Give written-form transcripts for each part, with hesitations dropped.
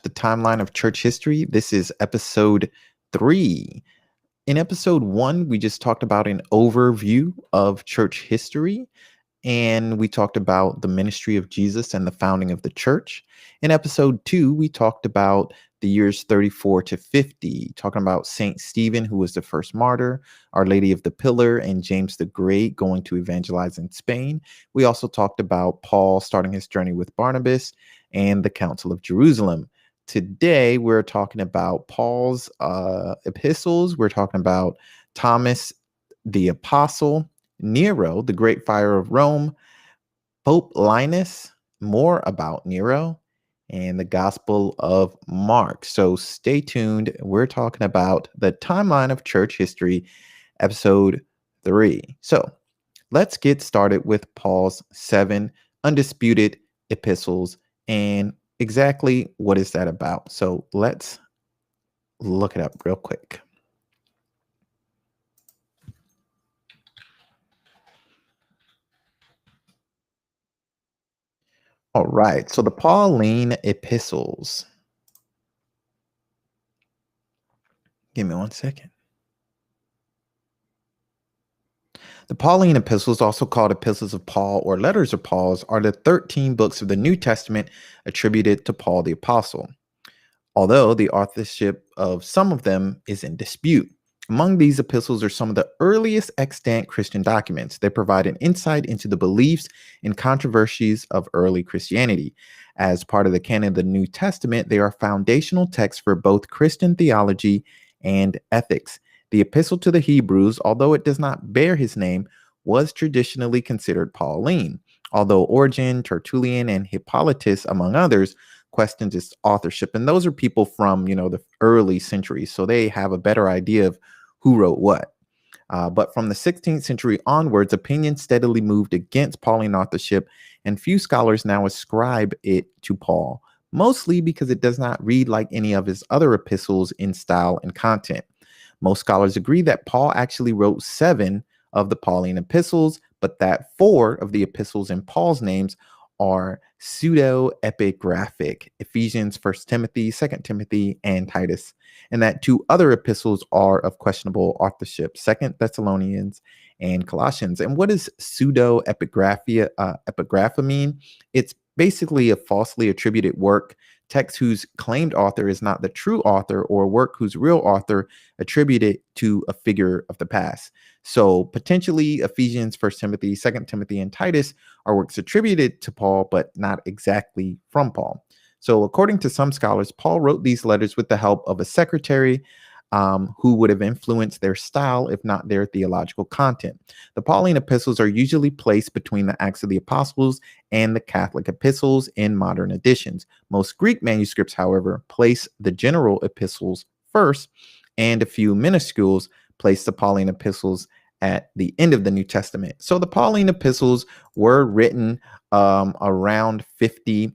the timeline of church history. This is episode 3. In episode 1, we just talked about an overview of church history, and we talked about the ministry of Jesus and the founding of the church. In episode 2, we talked about the years 34 to 50, talking about St. Stephen, who was the first martyr, Our Lady of the Pillar, and James the Great going to evangelize in Spain. We also talked about Paul starting his journey with Barnabas and the Council of Jerusalem. Today, we're talking about Paul's epistles. We're talking about Thomas the Apostle, Nero, the Great Fire of Rome, Pope Linus, more about Nero, and the Gospel of Mark. So stay tuned. We're talking about the timeline of church history, episode 3. So let's get started with Paul's 7 undisputed epistles and exactly what is that about. So let's look it up real quick. All right, so the Pauline epistles. Give me 1 second. The Pauline epistles, also called epistles of Paul or letters of Paul's, are the 13 books of the New Testament attributed to Paul the Apostle, although the authorship of some of them is in dispute. Among these epistles are some of the earliest extant Christian documents. They provide an insight into the beliefs and controversies of early Christianity. As part of the canon of the New Testament, they are foundational texts for both Christian theology and ethics. The Epistle to the Hebrews, although it does not bear his name, was traditionally considered Pauline, although Origen, Tertullian, and Hippolytus, among others, questioned its authorship. And those are people from, the early centuries, so they have a better idea of who wrote what. But from the 16th century onwards, opinion steadily moved against Pauline authorship, and few scholars now ascribe it to Paul, mostly because it does not read like any of his other epistles in style and content. Most scholars agree that Paul actually wrote 7 of the Pauline epistles, but that 4 of the epistles in Paul's names are pseudo-epigraphic: Ephesians, 1 Timothy, 2 Timothy, and Titus, and that 2 other epistles are of questionable authorship: 2 Thessalonians and Colossians. And what does pseudo-epigrapha mean? It's basically a falsely attributed work, text whose claimed author is not the true author, or work whose real author attributed to a figure of the past. So potentially Ephesians, 1 Timothy, 2 Timothy, and Titus are works attributed to Paul, but not exactly from Paul. So according to some scholars, Paul wrote these letters with the help of a secretary who would have influenced their style, if not their theological content. The Pauline epistles are usually placed between the Acts of the Apostles and the Catholic epistles in modern editions. Most Greek manuscripts, however, place the general epistles first, and a few minuscules place the Pauline epistles at the end of the New Testament. So the Pauline epistles were written around 50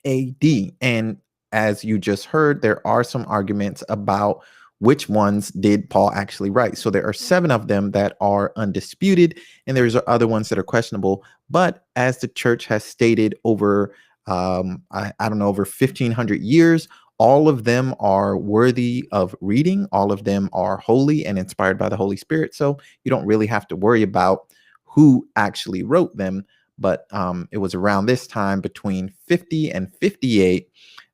AD. And as you just heard, there are some arguments about which ones did Paul actually write. So there are 7 of them that are undisputed, and there's other ones that are questionable. But as the church has stated over, I don't know, over 1,500 years, all of them are worthy of reading. All of them are holy and inspired by the Holy Spirit. So you don't really have to worry about who actually wrote them. But it was around this time, between 50 and 58,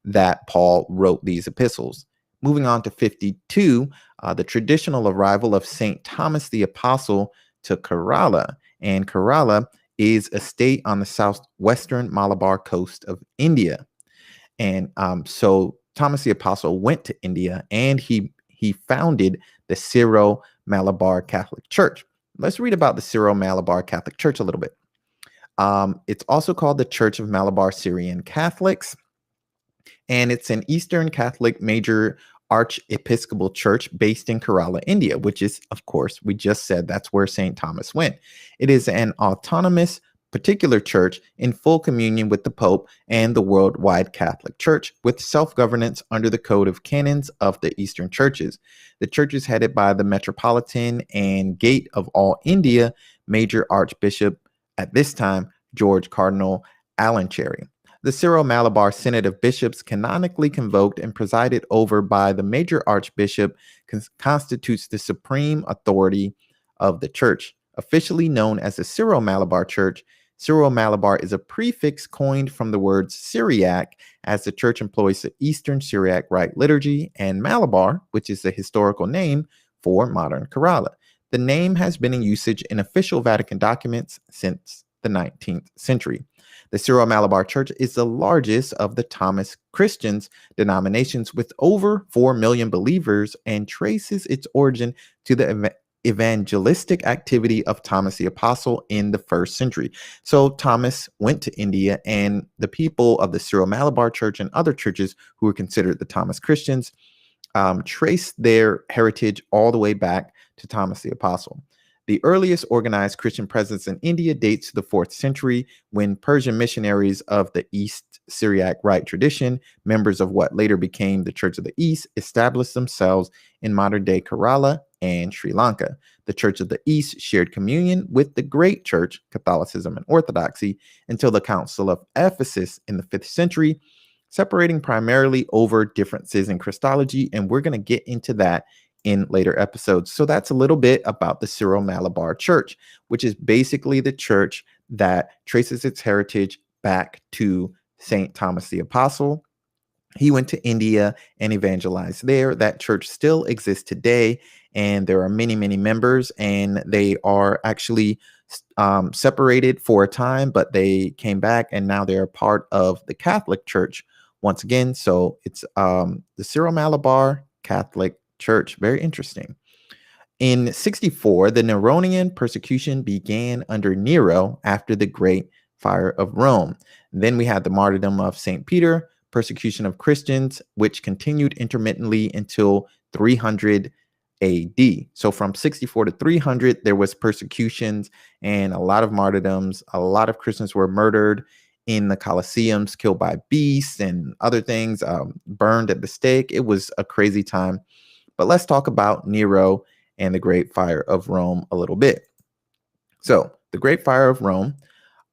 that Paul wrote these epistles. Moving on to 52, the traditional arrival of St. Thomas the Apostle to Kerala. And Kerala is a state on the southwestern Malabar coast of India. And so Thomas the Apostle went to India, and he founded the Syro-Malabar Catholic Church. Let's read about the Syro-Malabar Catholic Church a little bit. It's also called the Church of Malabar Syrian Catholics, and it's an Eastern Catholic major archiepiscopal church based in Kerala, India, which is, of course, we just said that's where St. Thomas went. It is an autonomous particular church in full communion with the Pope and the worldwide Catholic Church, with self-governance under the Code of Canons of the Eastern Churches. The church is headed by the Metropolitan and Gate of all India major Archbishop at this time, George Cardinal Alancherry. The Syro-Malabar Synod of Bishops, canonically convoked and presided over by the major archbishop, constitutes the supreme authority of the church. Officially known as the Syro-Malabar Church, Syro-Malabar is a prefix coined from the word Syriac, as the church employs the Eastern Syriac Rite liturgy, and Malabar, which is the historical name for modern Kerala. The name has been in usage in official Vatican documents since the 19th century. The Syro-Malabar Church is the largest of the Thomas Christians denominations with over 4 million believers and traces its origin to the evangelistic activity of Thomas the Apostle in the first century. So Thomas went to India, and the people of the Syro-Malabar Church and other churches who were considered the Thomas Christians traced their heritage all the way back to Thomas the Apostle. The earliest organized Christian presence in India dates to the 4th century, when Persian missionaries of the East Syriac Rite tradition, members of what later became the Church of the East, established themselves in modern-day Kerala and Sri Lanka. The Church of the East shared communion with the Great Church, Catholicism and Orthodoxy, until the Council of Ephesus in the 5th century, separating primarily over differences in Christology, and we're going to get into that in later episodes. So that's a little bit about the Syro-Malabar Church, which is basically the church that traces its heritage back to St. Thomas the Apostle. He went to India and evangelized there. That church still exists today, and there are many, many members, and they are actually separated for a time, but they came back, and now they're part of the Catholic Church once again. So it's the Syro-Malabar Catholic Church. Very interesting. In 64, the Neronian persecution began under Nero after the Great Fire of Rome. Then we had the martyrdom of St. Peter, persecution of Christians, which continued intermittently until 300 AD. So from 64 to 300, there was persecutions and a lot of martyrdoms. A lot of Christians were murdered in the Colosseums, killed by beasts and other things, burned at the stake. It was a crazy time. But let's talk about Nero and the Great Fire of Rome a little bit. So the Great Fire of Rome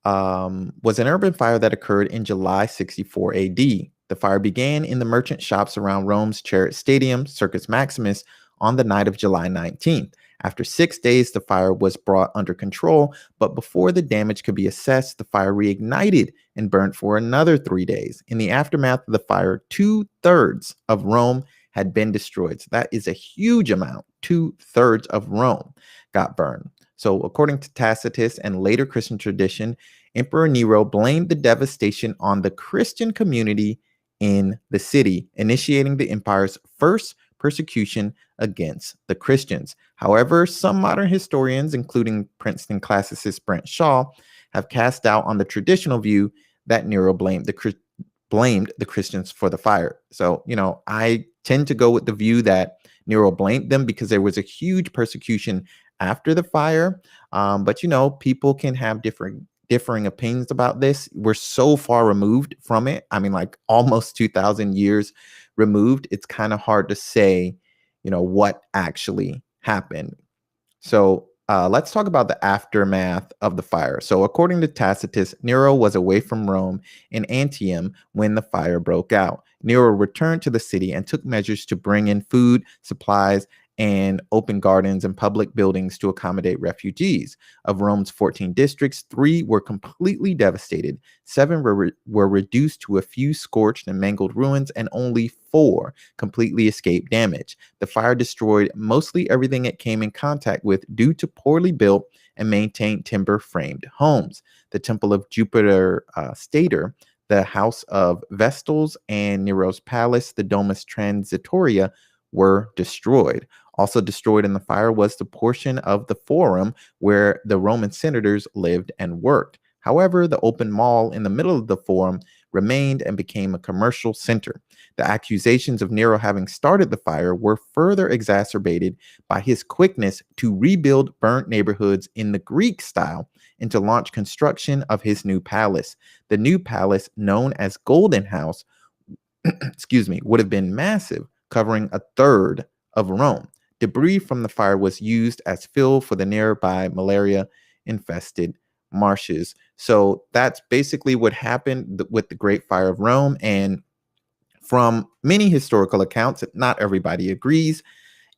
was an urban fire that occurred in July 64 AD. The fire began in the merchant shops around Rome's Chariot Stadium, Circus Maximus, on the night of July 19th. After 6 days, the fire was brought under control, but before the damage could be assessed, the fire reignited and burnt for another 3 days. In the aftermath of the fire, 2/3 of Rome had been destroyed. So that is a huge amount. 2/3 of Rome got burned. So according to Tacitus and later Christian tradition, Emperor Nero blamed the devastation on the Christian community in the city, initiating the empire's first persecution against the Christians. However, some modern historians, including Princeton classicist Brent Shaw, have cast doubt on the traditional view that Nero blamed the Christians for the fire. So, I tend to go with the view that Nero blamed them because there was a huge persecution after the fire. But, people can have differing opinions about this. We're so far removed from it. I mean, like almost 2,000 years removed. It's kind of hard to say, what actually happened. So let's talk about the aftermath of the fire. So according to Tacitus, Nero was away from Rome in Antium when the fire broke out. Nero returned to the city and took measures to bring in food, supplies, and open gardens and public buildings to accommodate refugees. Of Rome's 14 districts, 3 were completely devastated, 7 were reduced to a few scorched and mangled ruins, and only 4 completely escaped damage. The fire destroyed mostly everything it came in contact with due to poorly built and maintained timber-framed homes. The Temple of Jupiter Stator, the House of Vestals, and Nero's Palace, the Domus Transitoria, were destroyed. Also destroyed in the fire was the portion of the Forum where the Roman senators lived and worked. However, the open mall in the middle of the Forum remained and became a commercial center. The accusations of Nero having started the fire were further exacerbated by his quickness to rebuild burnt neighborhoods in the Greek style and to launch construction of his new palace. The new palace, known as Golden House, would have been massive, covering 1/3 of Rome. Debris from the fire was used as fill for the nearby malaria-infested marshes. So that's basically what happened with the Great Fire of Rome. And from many historical accounts, not everybody agrees,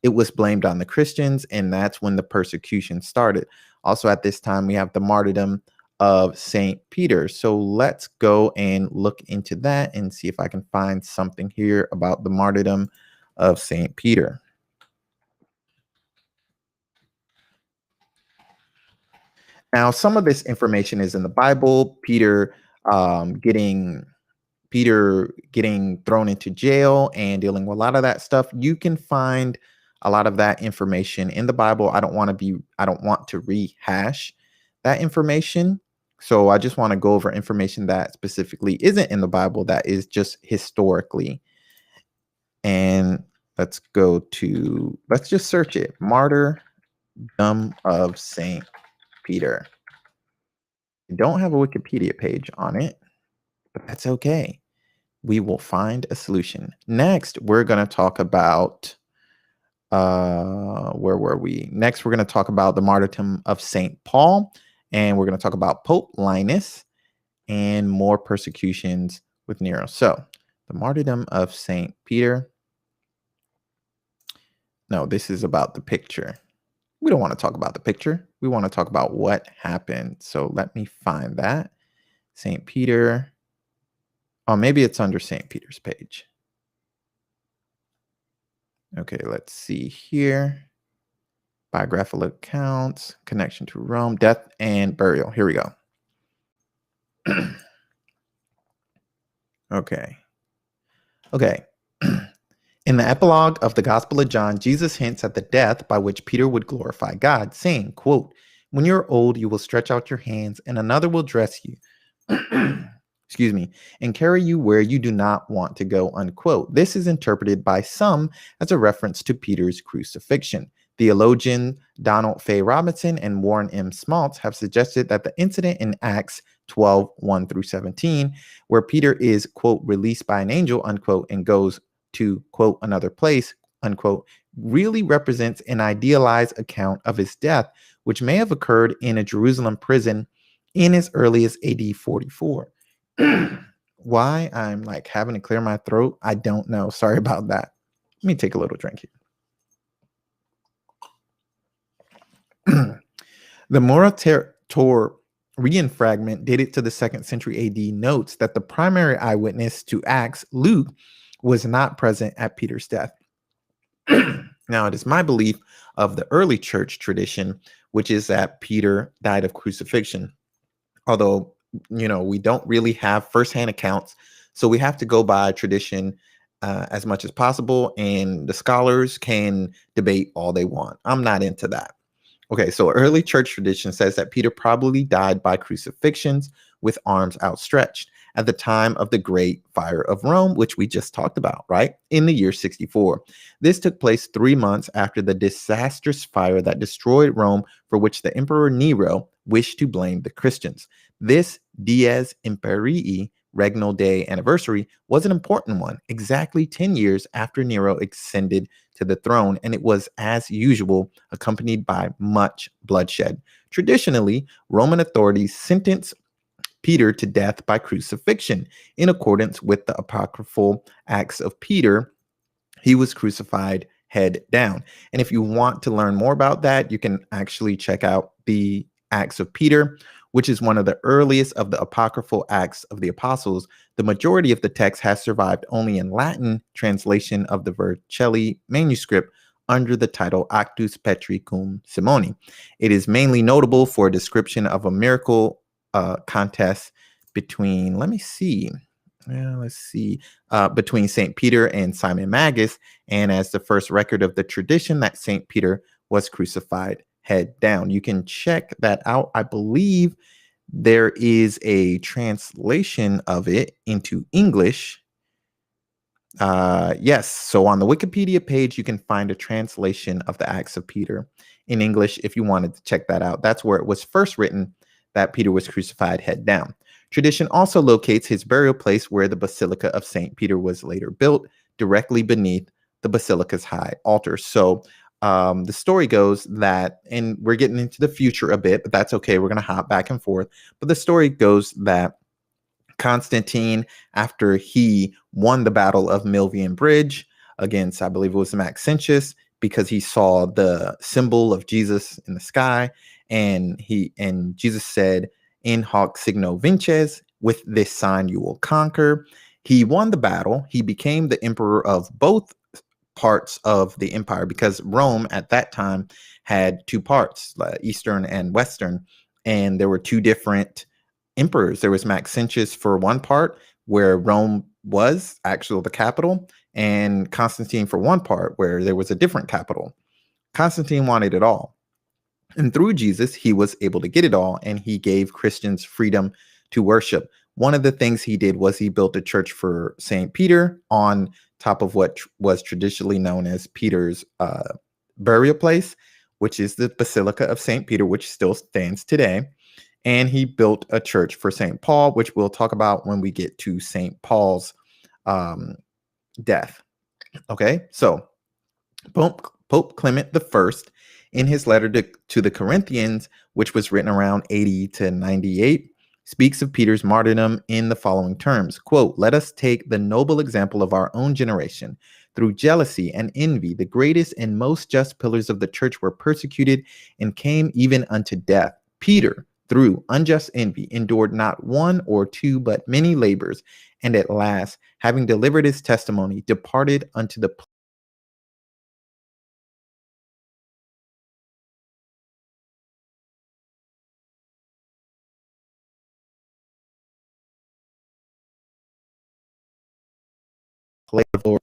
it was blamed on the Christians, and that's when the persecution started. Also, at this time, we have the martyrdom of St. Peter. So let's go and look into that and see if I can find something here about the martyrdom of St. Peter. Now, some of this information is in the Bible. Getting Peter getting thrown into jail and dealing with a lot of that stuff. You can find a lot of that information in the Bible. I don't want to rehash that information. So I just want to go over information that specifically isn't in the Bible, that is just historically. And let's just search it. Martyrdom of Saint Peter. I don't have a Wikipedia page on it, but that's okay. We will find a solution. Next, we're going to talk about, where were we? Next, we're going to talk about the martyrdom of St. Paul, and we're going to talk about Pope Linus and more persecutions with Nero. So the martyrdom of St. Peter. No, this is about the picture. We don't want to talk about the picture. We want to talk about what happened. So let me find that. St. Peter. Oh, maybe it's under St. Peter's page. Okay, let's see here. Biographical accounts, connection to Rome, death and burial. Here we go. Okay. In the epilogue of the Gospel of John, Jesus hints at the death by which Peter would glorify God, saying, quote, "When you're old, you will stretch out your hands and another will dress you." Excuse me, and carry you where you do not want to go, unquote. This is interpreted by some as a reference to Peter's crucifixion. Theologian Donald Fay Robinson and Warren M. Smaltz have suggested that the incident in Acts 12:1-17, where Peter is, quote, released by an angel, unquote, and goes to, quote, another place, unquote, really represents an idealized account of his death, which may have occurred in a Jerusalem prison in as early as AD 44. Why I'm like having to clear my throat, I don't know. Sorry about that. Let me take a little drink here. The Muratorian fragment dated to the 2nd century AD notes that the primary eyewitness to Acts, Luke, was not present at Peter's death. Now, it is my belief of the early church tradition, which is that Peter died of crucifixion. Although, we don't really have firsthand accounts, so we have to go by tradition as much as possible, and the scholars can debate all they want. I'm not into that. Okay, so early church tradition says that Peter probably died by crucifixions with arms outstretched at the time of the Great Fire of Rome, which we just talked about, right? In the year 64. This took place 3 months after the disastrous fire that destroyed Rome, for which the Emperor Nero wished to blame the Christians. This Dies Imperii regnal day anniversary was an important one, exactly 10 years after Nero ascended to the throne, and it was, as usual, accompanied by much bloodshed. Traditionally, Roman authorities sentenced Peter to death by crucifixion. In accordance with the apocryphal Acts of Peter, he was crucified head down. And if you want to learn more about that, you can actually check out the Acts of Peter, which is one of the earliest of the apocryphal Acts of the Apostles. The majority of the text has survived only in Latin translation of the Vercelli manuscript under the title Actus Petri cum Simoni. It is mainly notable for a description of a miracle contest between, between St. Peter and Simon Magus, and as the first record of the tradition that St. Peter was crucified head down. You can check that out. I believe there is a translation of it into English. Yes, so on the Wikipedia page, you can find a translation of the Acts of Peter in English if you wanted to check that out. That's where it was first written that Peter was crucified head down. Tradition also locates his burial place where the Basilica of St. Peter was later built, directly beneath the basilica's high altar. So The story goes that, and we're getting into the future a bit, but that's okay. We're going to hop back and forth. But the story goes that Constantine, after he won the Battle of Milvian Bridge against, I believe it was Maxentius, because he saw the symbol of Jesus in the sky, and Jesus said, "In hoc signo vinces," with this sign you will conquer. He won the battle. He became the emperor of both parts of the empire, because Rome at that time had two parts, Eastern and Western, and there were two different emperors. There was Maxentius for one part, where Rome was actually the capital, and Constantine for one part, where there was a different capital. Constantine wanted it all. And through Jesus, he was able to get it all, and he gave Christians freedom to worship. One of the things he did was he built a church for St. Peter on top of what was traditionally known as Peter's burial place, which is the Basilica of St. Peter, which still stands today. And he built a church for St. Paul, which we'll talk about when we get to St. Paul's death. Okay, so Pope Clement I, in his letter to the Corinthians, which was written around 80 to 98, speaks of Peter's martyrdom in the following terms. Quote, "Let us take the noble example of our own generation. Through jealousy and envy, the greatest and most just pillars of the church were persecuted and came even unto death. Peter, through unjust envy, endured not one or two, but many labors, and at last, having delivered his testimony, departed unto the place of the Lord."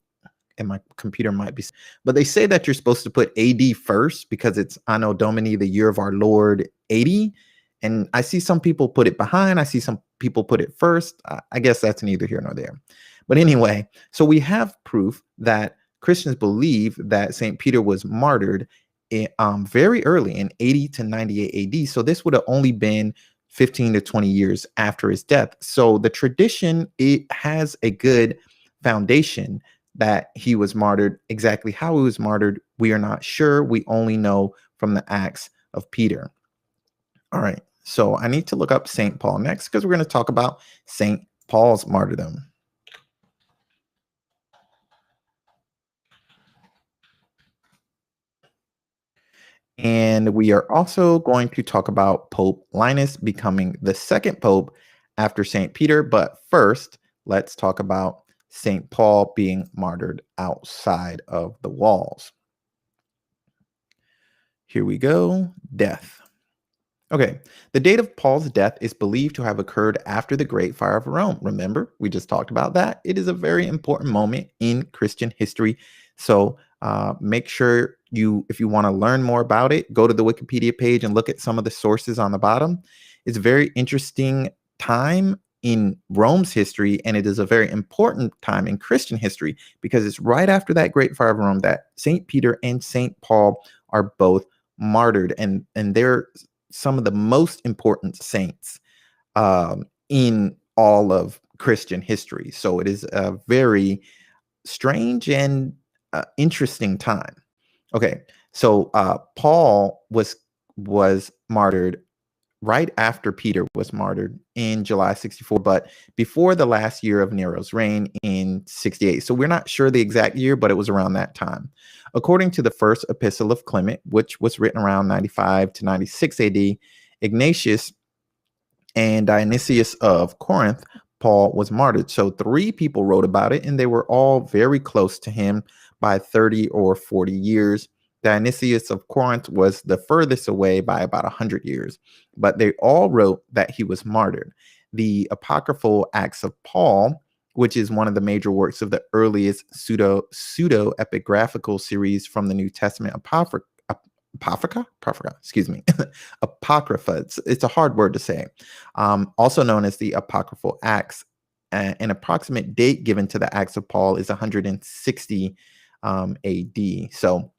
And my computer might be, but they say that you're supposed to put AD first because it's Anno Domini, the year of our Lord 80. And I see some people put it behind. I see some people put it first. I guess that's neither here nor there. But anyway, so we have proof that Christians believe that St. Peter was martyred very early in 80 to 98 AD. So this would have only been 15 to 20 years after his death. So the tradition, it has a good foundation that he was martyred. Exactly how he was martyred, we are not sure. We only know from the Acts of Peter. All right, so I need to look up St. Paul next because we're going to talk about St. Paul's martyrdom. And we are also going to talk about Pope Linus becoming the second pope after St. Peter. But first, let's talk about St. Paul being martyred outside of the walls. Here we go. Death. Okay, the date of Paul's death is believed to have occurred after the Great Fire of Rome. Remember, we just talked about that. It is a very important moment in Christian history. So make sure if you want to learn more about it, go to the Wikipedia page and look at some of the sources on the bottom. It's a very interesting time in Rome's history, and it is a very important time in Christian history because it's right after that Great Fire of Rome that St. Peter and St. Paul are both martyred, and they're some of the most important saints in all of Christian history. So it is a very strange and interesting time. Okay, so Paul was martyred right after Peter was martyred in July 64, but before the last year of Nero's reign in 68. So we're not sure the exact year, but it was around that time. According to the first epistle of Clement, which was written around 95 to 96 AD, Ignatius and Dionysius of Corinth, Paul was martyred. So 3 people wrote about it, and they were all very close to him by 30 or 40 years. Dionysius of Corinth was the furthest away by about 100 years, but they all wrote that he was martyred. The apocryphal Acts of Paul, which is one of the major works of the earliest pseudo-epigraphical series from the New Testament, Apocrypha, excuse me, Apocrypha. It's a hard word to say. Also known as the Apocryphal Acts. An approximate date given to the Acts of Paul is 160 AD. So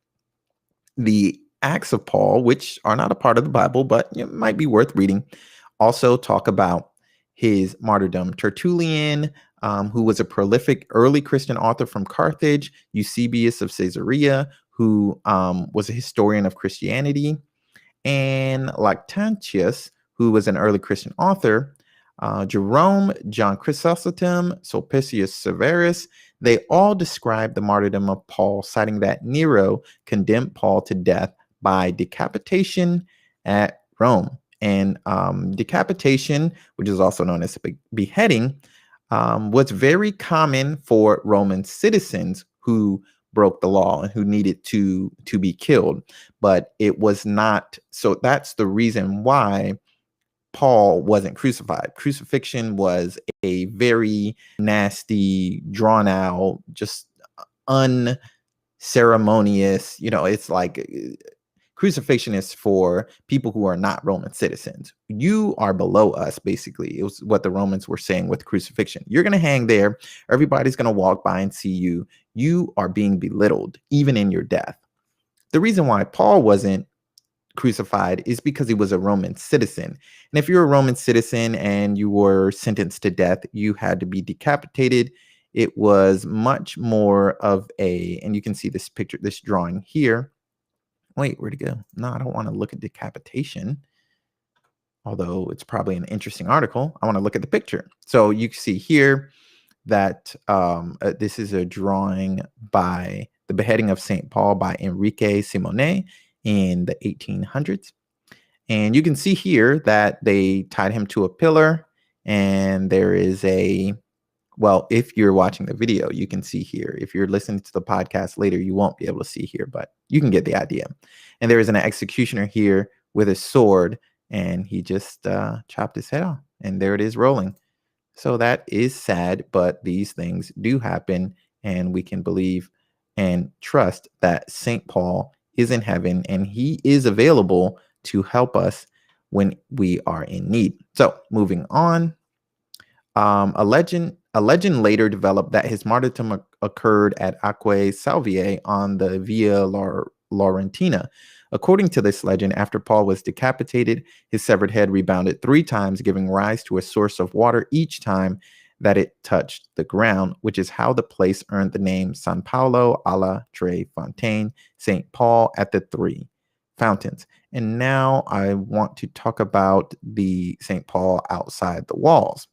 the Acts of Paul, which are not a part of the Bible, but it might be worth reading, also talk about his martyrdom. Tertullian, who was a prolific early Christian author from Carthage, Eusebius of Caesarea, who was a historian of Christianity, and Lactantius, who was an early Christian author, Jerome, John Chrysostom, Sulpicius Severus, they all describe the martyrdom of Paul, citing that Nero condemned Paul to death by decapitation at Rome. And decapitation, which is also known as beheading, was very common for Roman citizens who broke the law and who needed to be killed. But it was not, so that's the reason why Paul wasn't crucified. Crucifixion was a very nasty, drawn out, just unceremonious, it's like crucifixion is for people who are not Roman citizens. You are below us, basically. It was what the Romans were saying with crucifixion. You're going to hang there. Everybody's going to walk by and see you. You are being belittled, even in your death. The reason why Paul wasn't crucified is because he was a Roman citizen. And if you're a Roman citizen and you were sentenced to death, you had to be decapitated. It was much more of and you can see this picture, this drawing here. Wait, where'd it go? No, I don't want to look at decapitation, although it's probably an interesting article. I want to look at the picture. So you can see here that this is a drawing by the beheading of St. Paul by Enrique Simone in the 1800s. And you can see here that they tied him to a pillar, and there is well, if you're watching the video, you can see here. If you're listening to the podcast later, you won't be able to see here, but you can get the idea. And there is an executioner here with a sword, and he just chopped his head off, and there it is rolling. So that is sad, but these things do happen, and we can believe and trust that St. Paul is in heaven, and he is available to help us when we are in need. So moving on, a legend later developed that his martyrdom occurred at Aquae Salviae on the Via Laurentina. According to this legend, after Paul was decapitated, his severed head rebounded 3 times, giving rise to a source of water each time that it touched the ground, which is how the place earned the name San Paolo alla Tre Fontaine, St. Paul at the 3 fountains. And now I want to talk about the St. Paul outside the walls.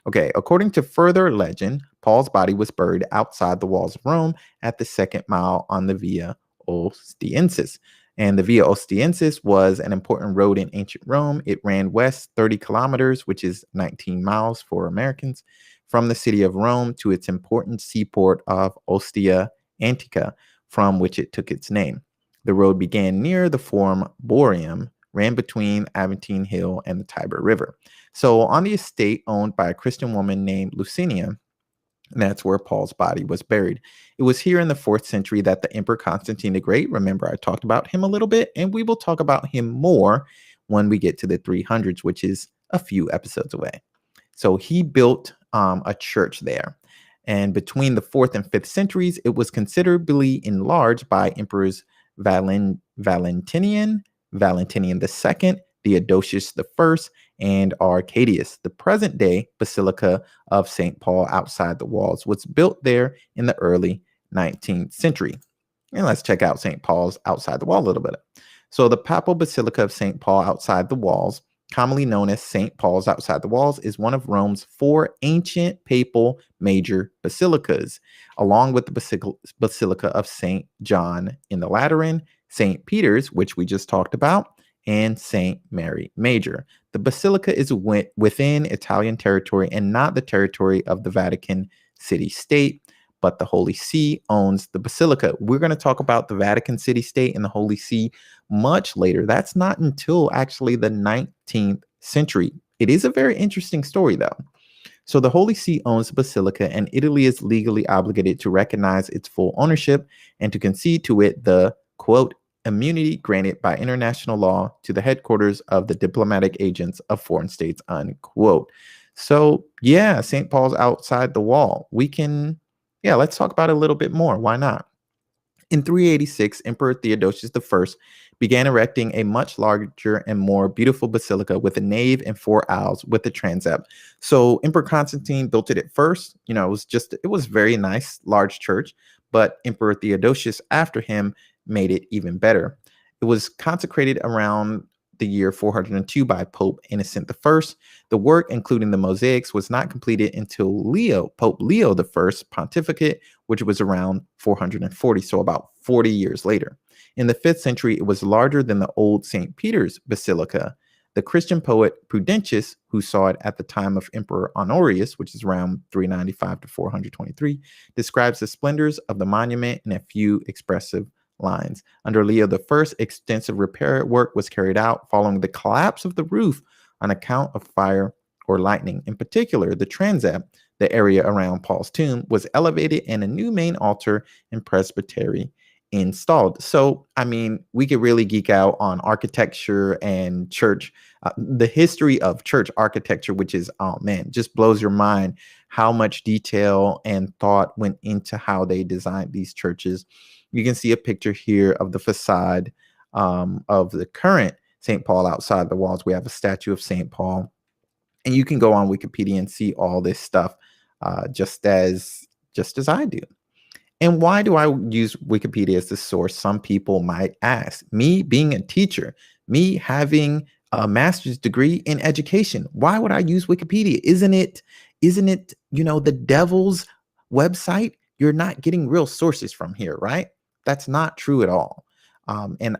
Okay, according to further legend, Paul's body was buried outside the walls of Rome at the 2nd mile on the Via Ostiensis. And the Via Ostiensis was an important road in ancient Rome. It ran west 30 kilometers, which is 19 miles for Americans, from the city of Rome to its important seaport of Ostia Antica, from which it took its name. The road began near the Forum Boarium, ran between Aventine Hill and the Tiber River. So on the estate owned by a Christian woman named Lucinia, and that's where Paul's body was buried. It was here in the 4th century that the Emperor Constantine the Great, remember I talked about him a little bit, and we will talk about him more when we get to the 300s, which is a few episodes away. So he built a church there. And between the 4th and 5th centuries, it was considerably enlarged by Emperors Valentinian II, Theodosius I, and Arcadius. The present-day Basilica of St. Paul outside the walls was built there in the early 19th century. And let's check out St. Paul's outside the wall a little bit. So the Papal Basilica of St. Paul outside the walls, commonly known as St. Paul's outside the walls, is one of Rome's 4 ancient papal major basilicas, along with the Basilica of St. John in the Lateran, St. Peter's, which we just talked about, and St. Mary Major. The basilica is within Italian territory and not the territory of the Vatican City-State, but the Holy See owns the basilica. We're going to talk about the Vatican City-State and the Holy See much later. That's not until actually the 19th century. It is a very interesting story, though. So the Holy See owns the basilica, and Italy is legally obligated to recognize its full ownership and to concede to it the, quote, immunity granted by international law to the headquarters of the diplomatic agents of foreign states, unquote. So yeah, St. Paul's outside the wall. Let's talk about it a little bit more. Why not? In 386, Emperor Theodosius I began erecting a much larger and more beautiful basilica with a nave and 4 aisles with a transept. So Emperor Constantine built it at first. It was very nice, large church. But Emperor Theodosius after him made it even better. It was consecrated around the year 402 by Pope Innocent I. The work, including the mosaics, was not completed until Pope Leo I's pontificate, which was around 440, so about 40 years later. In the 5th century, it was larger than the old St. Peter's Basilica. The Christian poet Prudentius, who saw it at the time of Emperor Honorius, which is around 395 to 423, describes the splendors of the monument in a few expressive lines. Under Leo I, extensive repair work was carried out following the collapse of the roof on account of fire or lightning. In particular, the transept, the area around Paul's tomb, was elevated and a new main altar and presbytery installed. So, I mean, we could really geek out on architecture and church, the history of church architecture, which is, oh man, just blows your mind how much detail and thought went into how they designed these churches. You can see a picture here of the facade of the current St. Paul outside the walls. We have a statue of St. Paul, and you can go on Wikipedia and see all this stuff just as I do. And why do I use Wikipedia as the source? Some people might ask. Me being a teacher, me having a master's degree in education, why would I use Wikipedia? Isn't it, the devil's website? You're not getting real sources from here, right? That's not true at all. And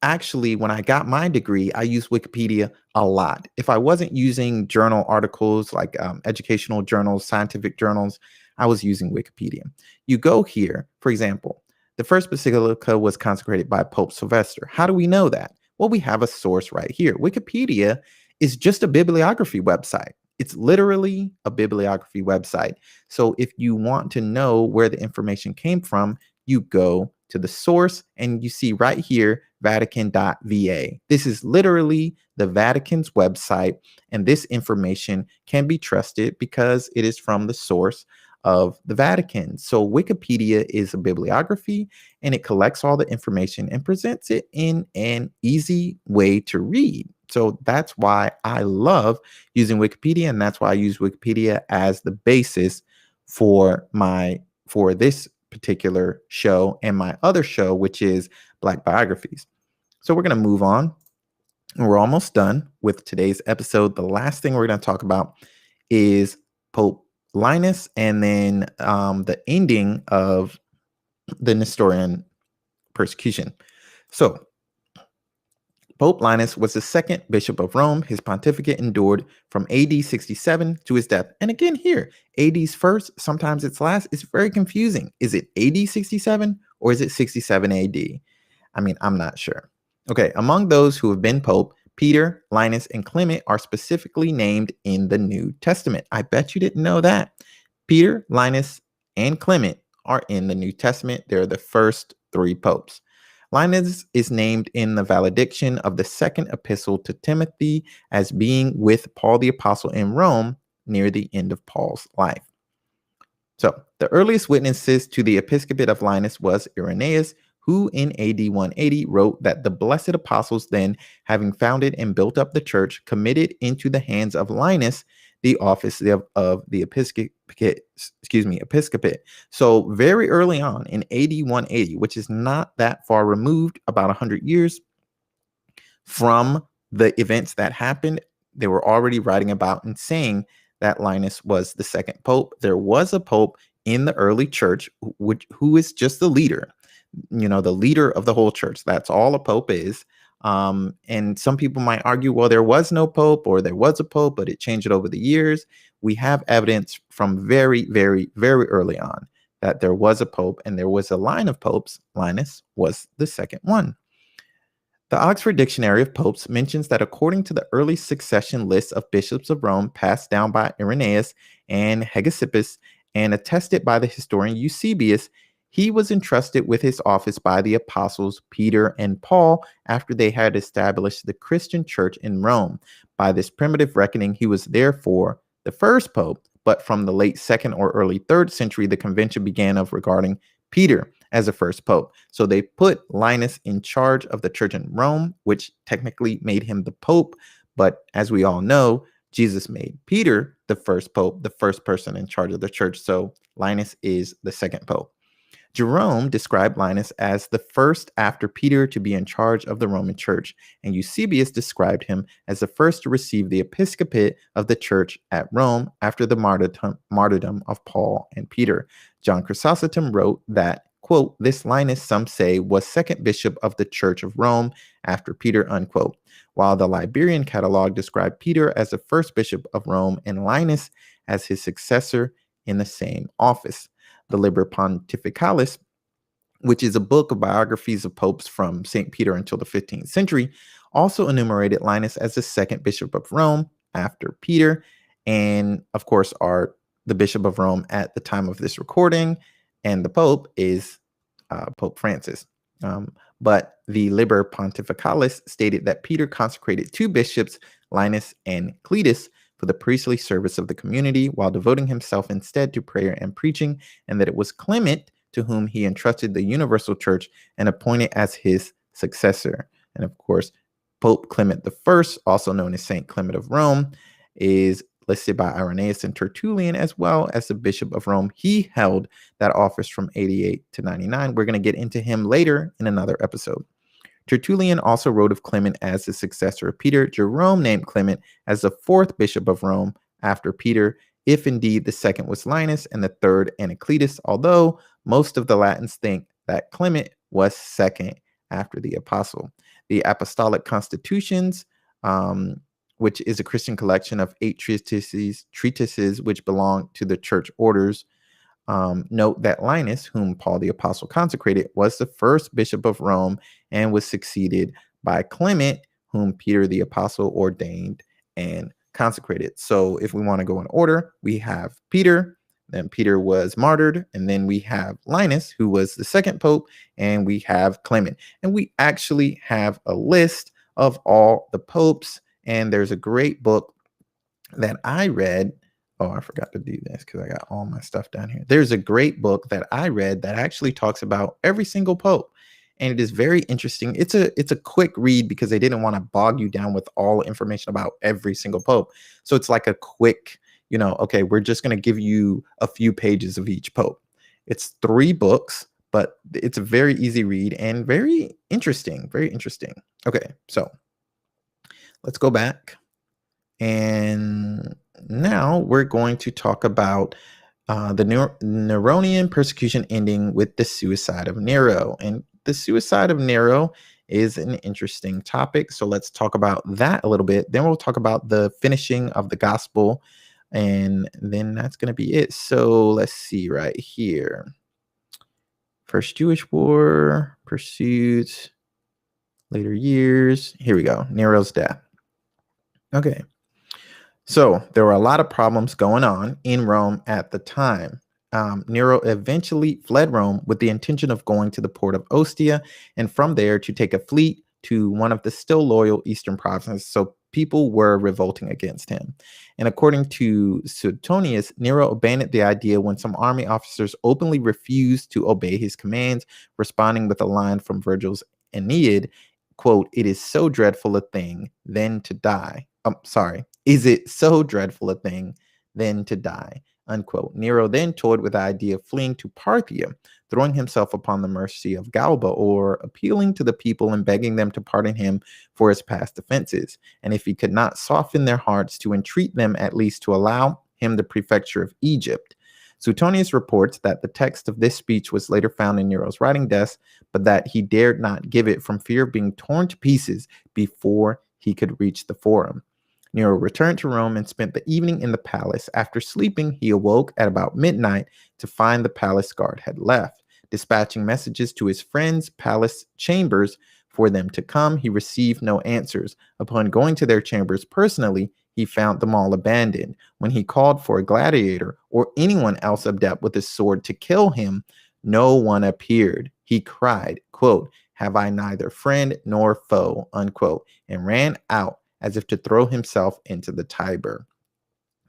actually, when I got my degree, I used Wikipedia a lot. If I wasn't using journal articles like educational journals, scientific journals, I was using Wikipedia. You go here, for example, the first basilica was consecrated by Pope Sylvester. How do we know that? Well, we have a source right here. Wikipedia is just a bibliography website. It's literally a bibliography website. So if you want to know where the information came from, you go to the source and you see right here, Vatican.va. This is literally the Vatican's website, and this information can be trusted because it is from the source of the Vatican. So Wikipedia is a bibliography, and it collects all the information and presents it in an easy way to read. So that's why I love using Wikipedia, and that's why I use Wikipedia as the basis for this particular show and my other show, which is Black Biographies. So we're going to move on. We're almost done with today's episode. The last thing we're going to talk about is Pope Linus, and then the ending of the Nestorian persecution. So Pope Linus was the second bishop of Rome. His pontificate endured from AD 67 to his death. And again here, AD's first, sometimes it's last. It's very confusing. Is it AD 67 or is it 67 AD? I mean, I'm not sure. Okay, among those who have been pope, Peter, Linus, and Clement are specifically named in the New Testament. I bet you didn't know that. Peter, Linus, and Clement are in the New Testament. They're the first 3 popes. Linus is named in the valediction of the second epistle to Timothy as being with Paul the Apostle in Rome near the end of Paul's life. So the earliest witnesses to the episcopate of Linus was Irenaeus, who in AD 180 wrote that the blessed apostles then, having founded and built up the church, committed into the hands of Linus the office of the episcopate. So very early on in AD 180, which is not that far removed, about 100 years from the events that happened, they were already writing about and saying that Linus was the second pope. There was a pope in the early church who is just the leader, the leader of the whole church. That's all a pope is. And some people might argue, well, there was no pope, or there was a pope, but it changed over the years. We have evidence from very, very, very early on that there was a pope and there was a line of popes. Linus was the second one. The Oxford Dictionary of Popes mentions that according to the early succession list of bishops of Rome passed down by Irenaeus and Hegesippus and attested by the historian Eusebius, he was entrusted with his office by the apostles Peter and Paul after they had established the Christian church in Rome. By this primitive reckoning, he was therefore the first pope, but from the late 2nd or early 3rd century, the convention began of regarding Peter as the first pope. So they put Linus in charge of the church in Rome, which technically made him the pope. But as we all know, Jesus made Peter the first pope, the first person in charge of the church. So Linus is the second pope. Jerome described Linus as the first after Peter to be in charge of the Roman Church, and Eusebius described him as the first to receive the episcopate of the church at Rome after the martyrdom of Paul and Peter. John Chrysostom wrote that, quote, this Linus, some say, was second bishop of the Church of Rome after Peter, unquote, while the Liberian Catalog described Peter as the first bishop of Rome and Linus as his successor in the same office. The Liber Pontificalis, which is a book of biographies of popes from St. Peter until the 15th century, also enumerated Linus as the second bishop of Rome after Peter, and of course the bishop of Rome at the time of this recording, and the pope is Pope Francis. But the Liber Pontificalis stated that Peter consecrated two bishops, Linus and Cletus, for the priestly service of the community, while devoting himself instead to prayer and preaching, and that it was Clement to whom he entrusted the universal church and appointed as his successor. And of course, Pope Clement I, also known as Saint Clement of Rome, is listed by Irenaeus and Tertullian as well as the Bishop of Rome. He held that office from 88 to 99. We're going to get into him later in another episode. Tertullian also wrote of Clement as the successor of Peter. Jerome named Clement as the fourth bishop of Rome after Peter, if indeed the second was Linus and the third Anacletus, although most of the Latins think that Clement was second after the apostle. The Apostolic Constitutions, which is a Christian collection of 8 treatises which belong to the church orders, note that Linus, whom Paul the Apostle consecrated, was the first bishop of Rome and was succeeded by Clement, whom Peter the Apostle ordained and consecrated. So if we want to go in order, we have Peter, then Peter was martyred, and then we have Linus, who was the second pope, and we have Clement. And we actually have a list of all the popes, and there's a great book that I read. Oh, I forgot to do this because I got all my stuff down here. There's a great book that I read that actually talks about every single pope. And it is very interesting. It's a quick read because they didn't want to bog you down with all information about every single pope. So it's like a quick, okay, we're just going to give you a few pages of each pope. It's 3 books, but it's a very easy read and very interesting. Very interesting. Okay, so let's go back. And now we're going to talk about the Neronian persecution ending with the suicide of Nero. And the suicide of Nero is an interesting topic. So let's talk about that a little bit. Then we'll talk about the finishing of the gospel. And then that's going to be it. So let's see right here. First Jewish War, pursuits, later years. Here we go. Nero's death. Okay. So there were a lot of problems going on in Rome at the time. Nero eventually fled Rome with the intention of going to the port of Ostia, and from there to take a fleet to one of the still loyal eastern provinces. So people were revolting against him. And according to Suetonius, Nero abandoned the idea when some army officers openly refused to obey his commands, responding with a line from Virgil's Aeneid, quote, "It is so dreadful a thing then to die." Is it so dreadful a thing then to die? Unquote. Nero then toyed with the idea of fleeing to Parthia, throwing himself upon the mercy of Galba, or appealing to the people and begging them to pardon him for his past offenses. And if he could not soften their hearts, to entreat them at least to allow him the prefecture of Egypt. Suetonius reports that the text of this speech was later found in Nero's writing desk, but that he dared not give it from fear of being torn to pieces before he could reach the forum. Nero returned to Rome and spent the evening in the palace. After sleeping, he awoke at about midnight to find the palace guard had left. Dispatching messages to his friends' palace chambers for them to come, he received no answers. Upon going to their chambers personally, he found them all abandoned. When he called for a gladiator or anyone else adept with a sword to kill him, no one appeared. He cried, quote, "Have I neither friend nor foe," unquote, and ran out as if to throw himself into the Tiber.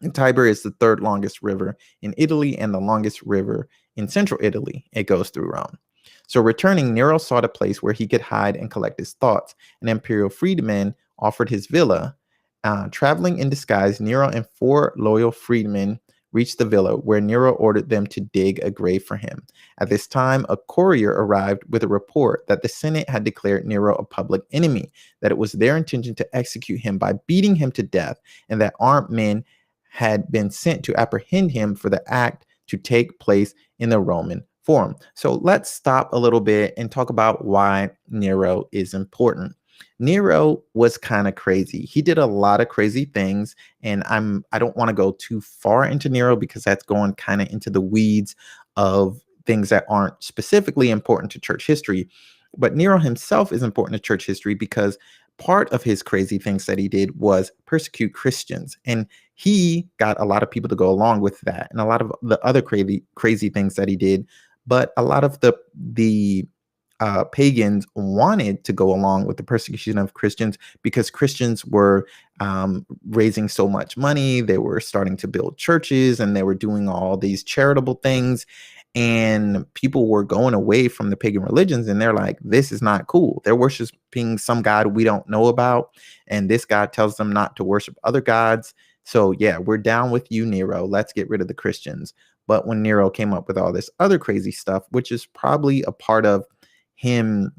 The Tiber is the 3rd longest river in Italy and the longest river in central Italy. It goes through Rome. So returning, Nero sought a place where he could hide and collect his thoughts. An imperial freedman offered his villa. Traveling in disguise, Nero and 4 loyal freedmen reached the villa, where Nero ordered them to dig a grave for him. At this time, a courier arrived with a report that the Senate had declared Nero a public enemy, that it was their intention to execute him by beating him to death, and that armed men had been sent to apprehend him for the act to take place in the Roman Forum. So let's stop a little bit and talk about why Nero is important. Nero was kind of crazy. He did a lot of crazy things, and I don't want to go too far into Nero because that's going kind of into the weeds of things that aren't specifically important to church history. But Nero himself is important to church history because part of his crazy things that he did was persecute Christians, and he got a lot of people to go along with that, and a lot of the other crazy things that he did. But a lot of the pagans wanted to go along with the persecution of Christians because Christians were raising so much money. They were starting to build churches, and they were doing all these charitable things. And people were going away from the pagan religions, and they're like, this is not cool. They're worshiping some god we don't know about, and this god tells them not to worship other gods. So yeah, we're down with you, Nero. Let's get rid of the Christians. But when Nero came up with all this other crazy stuff, which is probably a part of him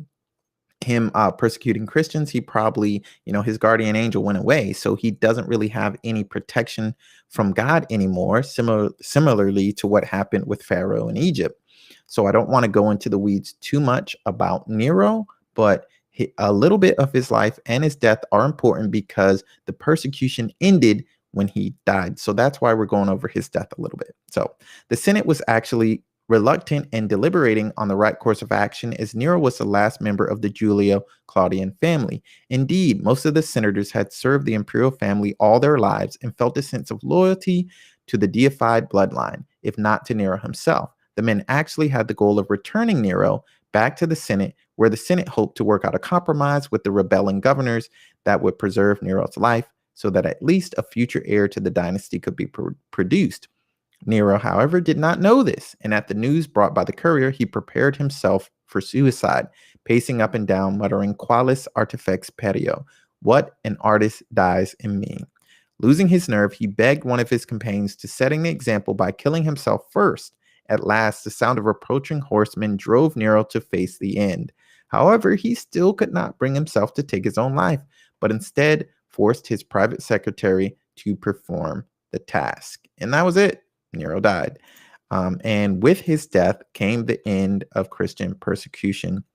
persecuting Christians, he probably, his guardian angel went away, so he doesn't really have any protection from God anymore, similarly to what happened with Pharaoh in Egypt. So I don't want to go into the weeds too much about Nero, but a little bit of his life and his death are important because the persecution ended when he died. So that's why we're going over his death a little bit. So the Senate was actually reluctant and deliberating on the right course of action, as Nero was the last member of the Julio-Claudian family. Indeed, most of the senators had served the imperial family all their lives and felt a sense of loyalty to the deified bloodline, if not to Nero himself. The men actually had the goal of returning Nero back to the Senate, where the Senate hoped to work out a compromise with the rebelling governors that would preserve Nero's life so that at least a future heir to the dynasty could be produced. Nero, however, did not know this, and at the news brought by the courier, he prepared himself for suicide, pacing up and down, muttering, "Qualis artifex perio," what an artist dies in me. Losing his nerve, he begged one of his companions to set an example by killing himself first. At last, the sound of approaching horsemen drove Nero to face the end. However, he still could not bring himself to take his own life, but instead forced his private secretary to perform the task. And that was it. Nero died. And with his death came the end of Christian persecution,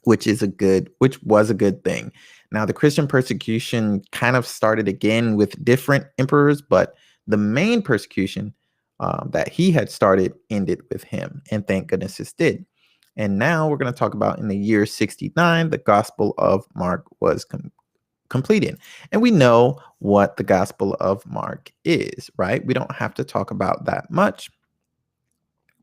which was a good thing. Now, the Christian persecution kind of started again with different emperors, but the main persecution that he had started ended with him, and thank goodness it did. And now we're going to talk about in the year 69, the Gospel of Mark was completed. And we know what the Gospel of Mark is, right? We don't have to talk about that much,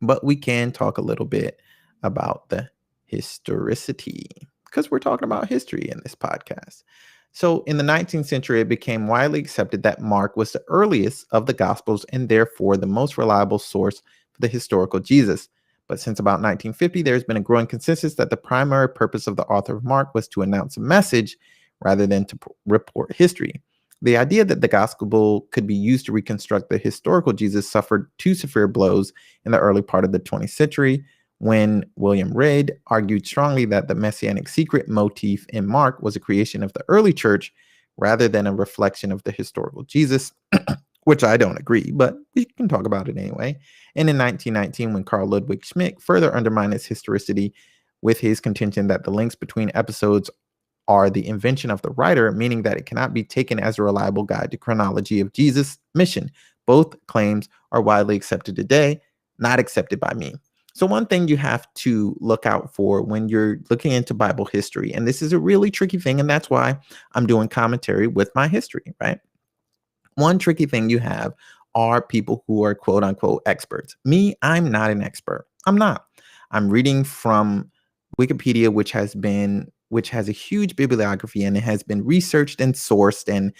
but we can talk a little bit about the historicity because we're talking about history in this podcast. So in the 19th century, it became widely accepted that Mark was the earliest of the Gospels and therefore the most reliable source for the historical Jesus. But since about 1950, there's been a growing consensus that the primary purpose of the author of Mark was to announce a message rather than to report history. The idea that the gospel could be used to reconstruct the historical Jesus suffered two severe blows in the early part of the 20th century, when William Reid argued strongly that the messianic secret motif in Mark was a creation of the early church rather than a reflection of the historical Jesus, which I don't agree, but we can talk about it anyway. And in 1919, when Carl Ludwig Schmidt further undermined its historicity with his contention that the links between episodes are the invention of the writer, meaning that it cannot be taken as a reliable guide to chronology of Jesus' mission. Both claims are widely accepted today, not accepted by me. So one thing you have to look out for when you're looking into Bible history, and this is a really tricky thing, and that's why I'm doing commentary with my history, right? One tricky thing you have are people who are quote unquote experts. Me, I'm not an expert. I'm not. I'm reading from Wikipedia, which has a huge bibliography, and it has been researched and sourced. And,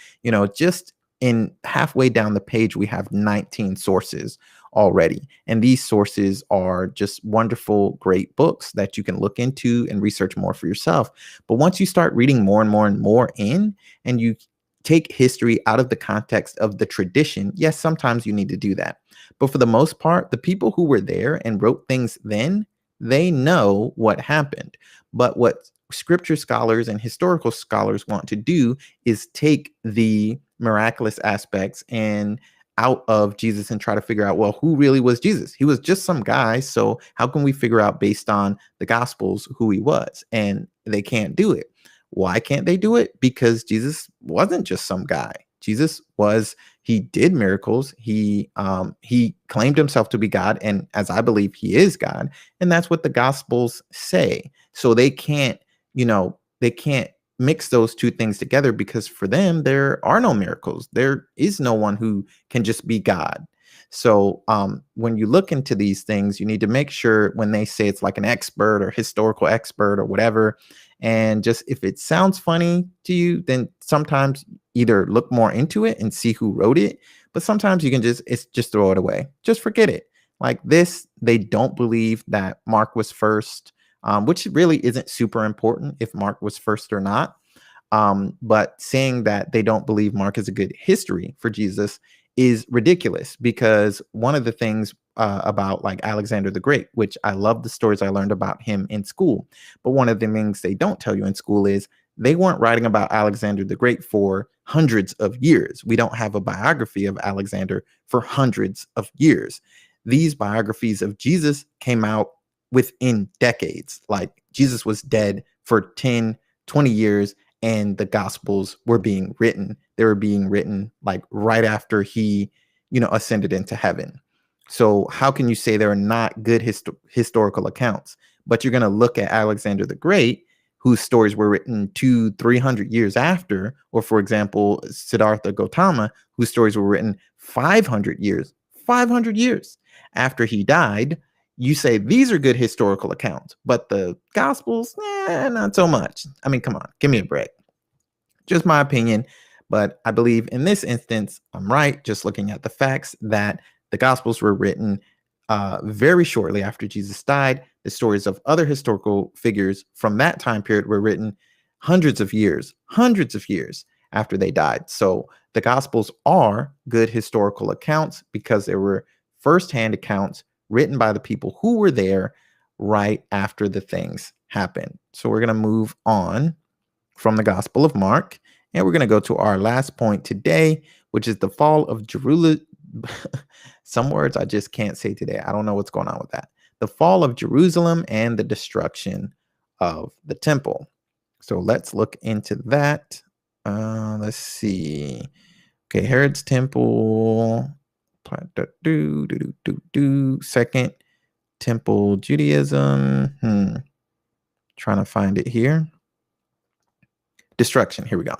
just in halfway down the page, we have 19 sources already. And these sources are just wonderful, great books that you can look into and research more for yourself. But once you start reading more and more and more and you take history out of the context of the tradition, yes, sometimes you need to do that. But for the most part, the people who were there and wrote things then, they know what happened. But what scripture scholars and historical scholars want to do is take the miraculous aspects and out of Jesus and try to figure out, well, who really was Jesus? He was just some guy. So how can we figure out based on the gospels who he was? And they can't do it. Why can't they do it? Because Jesus wasn't just some guy. Jesus was, he did miracles. He claimed himself to be God, and as I believe he is God, and that's what the gospels say. So they can't, they can't mix those two things together, because for them there are no miracles. There is no one who can just be God. So when you look into these things, you need to make sure when they say it's like an expert or historical expert or whatever, and just if it sounds funny to you, then sometimes either look more into it and see who wrote it, but sometimes you can just throw it away. Just forget it. Like this, they don't believe that Mark was first, which really isn't super important if Mark was first or not. But saying that they don't believe Mark is a good history for Jesus is ridiculous, because one of the things about like Alexander the Great, which I love the stories I learned about him in school, but one of the things they don't tell you in school is they weren't writing about Alexander the Great for hundreds of years. We don't have a biography of Alexander for hundreds of years. These biographies of Jesus came out within decades. Like Jesus was dead for 10, 20 years, and the gospels were being written. They were being written like right after he, ascended into heaven. So how can you say there are not good historical accounts? But you're going to look at Alexander the Great, whose stories were written 200-300 years after, or for example, Siddhartha Gautama, whose stories were written 500 years after he died. You say these are good historical accounts, but the gospels, not so much. I mean, come on, give me a break. Just my opinion, but I believe in this instance, I'm right, just looking at the facts, that the gospels were written very shortly after Jesus died. The stories of other historical figures from that time period were written hundreds of years after they died. So the gospels are good historical accounts because they were firsthand accounts written by the people who were there right after the things happened. So we're going to move on from the Gospel of Mark, and we're going to go to our last point today, which is the fall of Jerusalem. Some words I just can't say today. I don't know what's going on with that. The fall of Jerusalem and the destruction of the temple. So let's look into that. Let's see. Okay, Herod's temple. Second temple Judaism. Trying to find it here. Destruction. Here we go.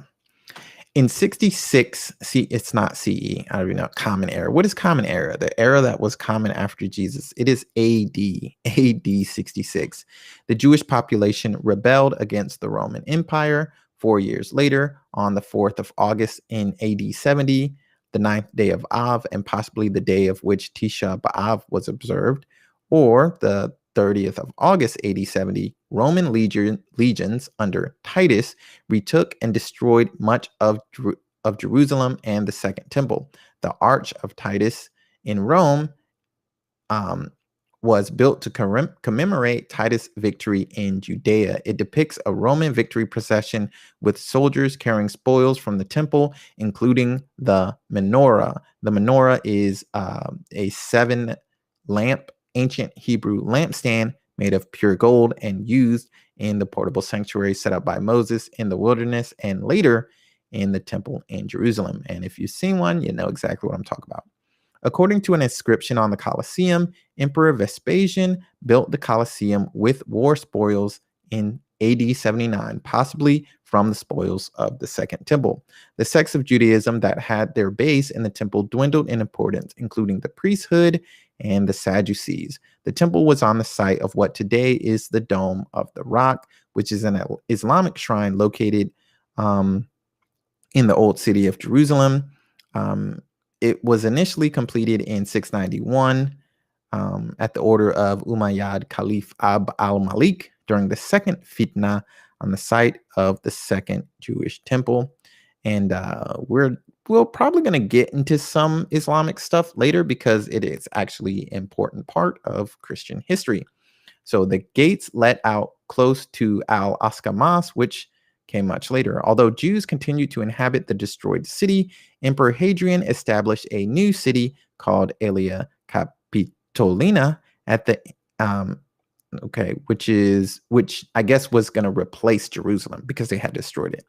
In 66, it's not CE. I don't even know. Common Era. What is Common Era? The era that was common after Jesus. It is AD 66. The Jewish population rebelled against the Roman Empire. 4 years later, on the 4th of August in AD 70, the 9th day of Av, and possibly the day of which Tisha B'Av was observed, or the 30th of August, AD 70, Roman legions under Titus retook and destroyed much of Jerusalem and the Second Temple. The Arch of Titus in Rome was built to commemorate Titus' victory in Judea. It depicts a Roman victory procession with soldiers carrying spoils from the temple, including the menorah. The menorah is a 7-lamp ancient Hebrew lampstand made of pure gold and used in the portable sanctuary set up by Moses in the wilderness and later in the temple in Jerusalem. And if you've seen one, you know exactly what I'm talking about. According to an inscription on the Colosseum, Emperor Vespasian built the Colosseum with war spoils in AD 79, possibly from the spoils of the Second Temple. The sects of Judaism that had their base in the temple dwindled in importance, including the priesthood and the Sadducees. The temple was on the site of what today is the Dome of the Rock, which is an Islamic shrine located in the old city of Jerusalem. It was initially completed in 691 at the order of Umayyad Caliph Abd al-Malik during the second fitna on the site of the second Jewish temple. And we're probably going to get into some Islamic stuff later because it is actually an important part of Christian history. So the gates let out close to Al Askamas, which came much later. Although Jews continued to inhabit the destroyed city, Emperor Hadrian established a new city called Aelia Capitolina at the um, which I guess was going to replace Jerusalem because they had destroyed it.